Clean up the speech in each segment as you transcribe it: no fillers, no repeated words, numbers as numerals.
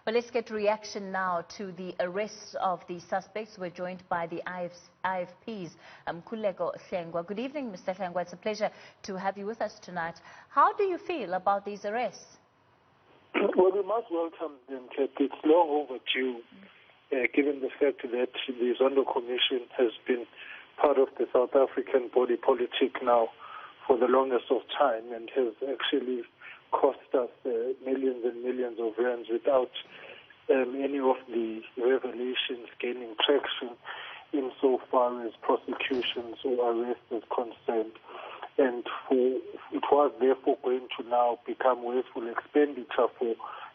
Well, let's get reaction now to the arrests of the suspects. We're joined by the IFP's Mkhuleko Hlengwa. Good evening, Mr. Hlengwa. It's a pleasure to have you with us tonight. How do you feel about these arrests? Well, we must welcome them, Cathy. It's long overdue, given the fact that the Zondo Commission has been part of the South African body politic now for the longest of time and has actually cost us millions and millions of rands without any of the revelations gaining traction insofar as prosecutions or arrests is concerned. And it was therefore going to now become wasteful expenditure for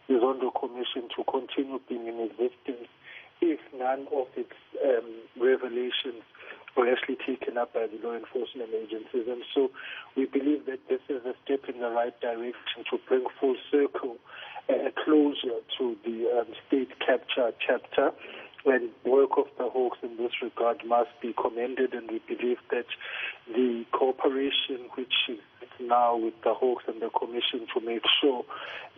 the Zondo Commission to continue being in existence if none of its revelations were actually taken up by the law enforcement agencies. And so we believe that this is a step in the right direction to bring full circle a closure to the state capture chapter. And work of the Hawks in this regard must be commended, and we believe that the cooperation which is now with the Hawks and the Commission to make sure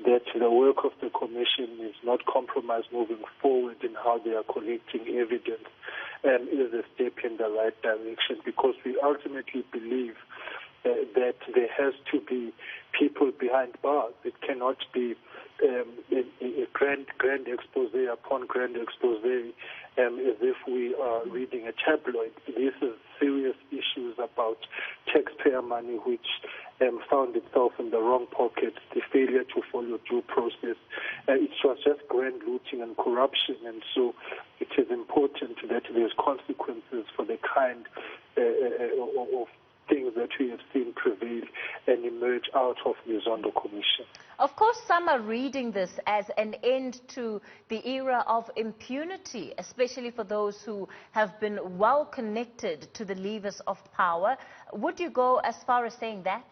that the work of the Commission is not compromised moving forward in how they are collecting evidence is a step in the right direction, because we ultimately believe that there has to be people behind bars. It cannot be a grand expose upon grand expose as if we are reading a tabloid. These are serious issues about taxpayer money which found itself in the wrong pockets, the failure to follow due process. It was just grand looting and corruption, and so it is important that there's consequences for the kind of things that we have seen prevail and emerge out of the Zondo Commission. Of course, some are reading this as an end to the era of impunity, especially for those who have been well connected to the levers of power. Would you go as far as saying that?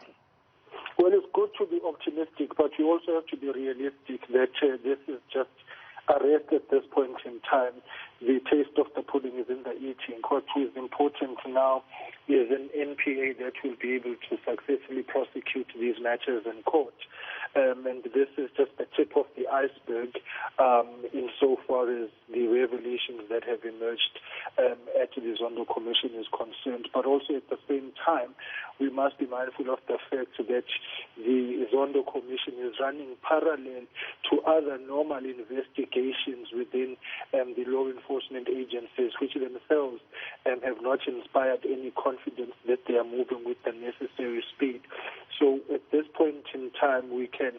Well, it's good to be optimistic, but you also have to be realistic that this is just arrest at this point in time. The taste of the pudding is in the eating. What is important now is an NPA that will be able to successfully prosecute these matters in court. And this is just the tip of the iceberg insofar as the revelations that have emerged at the Zondo Commission is concerned. But also at the same time, we must be mindful of the fact that the Zondo Commission is running parallel to other normal investigations within the law enforcement agencies, which themselves have not inspired any confidence that they are moving with the necessary speed. So at this point in time, we can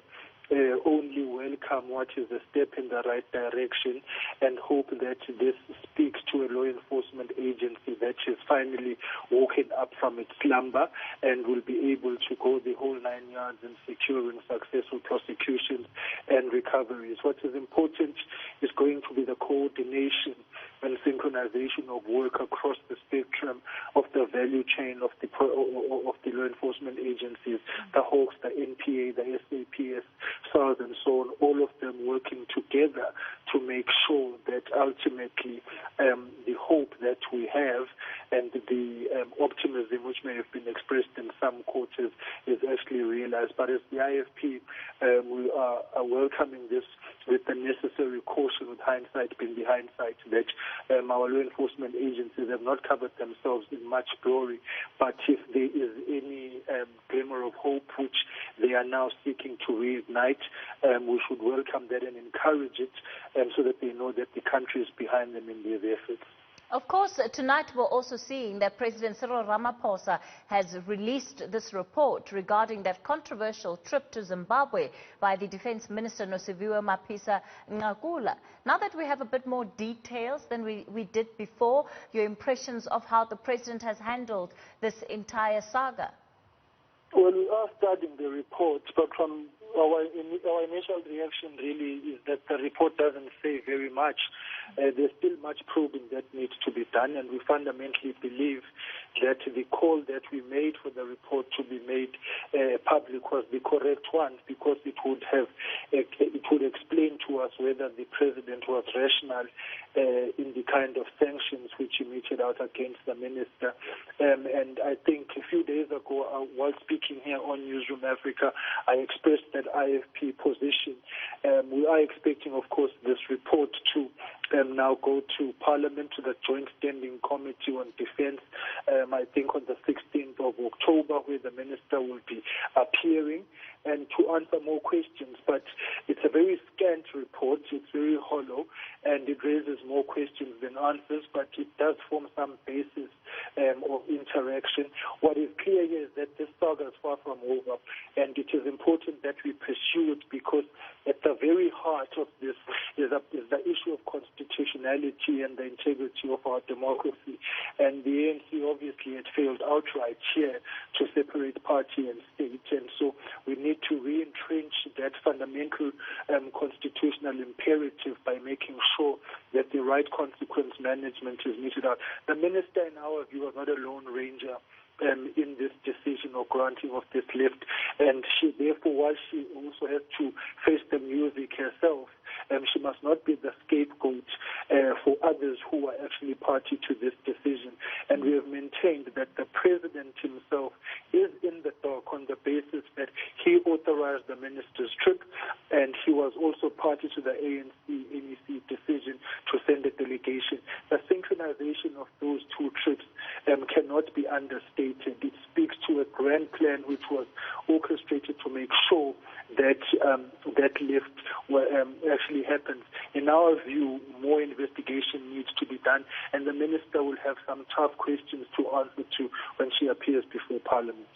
only welcome what is a step in the right direction and hope that this speaks to a law enforcement agency that is finally woken up from its slumber and will be able to go the whole 9 yards in securing successful prosecutions and recoveries. What is important is going to be the coordination and synchronization of work across the spectrum of the value chain of the law enforcement agencies, the Hawks, the NPA, the SAPS, SARS, and so on, all of them working together to make sure that ultimately the hope that we have and the optimism which may have been expressed in some quarters is actually realized. But as the IFP, we are welcoming this with the necessary caution, with hindsight being the hindsight, that our law enforcement agencies have not covered themselves in much glory. But if there is any glimmer of hope which they are now seeking to reignite, we should welcome that and encourage it so that they know that the country is behind them in these efforts. Of course, tonight we're also seeing that President Cyril Ramaphosa has released this report regarding that controversial trip to Zimbabwe by the Defense Minister Nosiviwe Mapisa-Nqakula. Now that we have a bit more details than we did before, your impressions of how the President has handled this entire saga? Well, we are studying the report, but from our initial reaction really is that the report doesn't say very much. There's still much probing that needs to be done, and we fundamentally believe that the call that we made for the report to be made public was the correct one, because it would explain to us whether the president was rational in the kind of sanctions which he meted out against the minister. And I think a few days ago, while speaking here on Newzroom Afrika, I expressed that that IFP position. We are expecting, of course, this report to now go to Parliament, to the Joint Standing Committee on Defence, I think on the 16th of October, where the Minister will be appearing and to answer more questions. But it's a very scant report, it's very hollow, and it raises more questions than answers, but it does form some basis of interaction. What is clear here is that this saga is far from over, and it is important that we pursue it, because at the very heart of this is the issue of constitutionality and the integrity of our democracy. And the ANC obviously had failed outright here to separate party and state, and so we need to re-entrench that fundamental constitutional imperative by making sure that the right consequence management is meted out. The Minister, in our view, was not a lone ranger in this decision or granting of this lift, and she, therefore, while she also has to face the music herself, she must not be the scapegoat for others who are actually party to this decision. And we have maintained that the President himself is in the dock on the basis that he authorized the minister's trip, and he was also party to the ANC-NEC decision to send a delegation. The synchronization of those two trips cannot be understated. It speaks to a grand plan which was orchestrated to make sure that that lift actually happens. In our view, more investigation needs to be done, and the Minister will have some tough questions to answer to when she appears before Parliament.